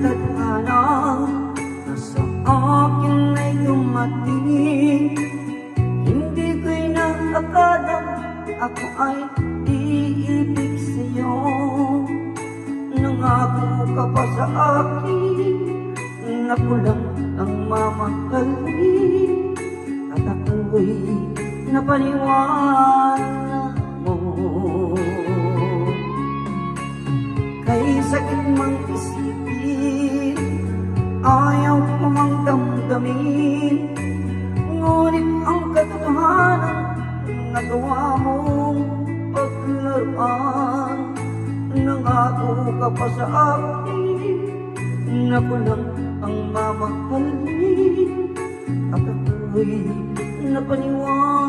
tadhana na sa akin ay dumating. Hindi ko'y nakakala ako ay iibig sa'yo. Nangako ka pa sa akin na ko lang ang mamahalin, at ako'y napaniwala mo. Kay sakit mang isipin, ayaw ko mang damdamin, ngunit ang katotohanan nagawa mong paglaruan. Nangako ka pa sa akin na ko lang ang mamahalin, at ako'y napaniwala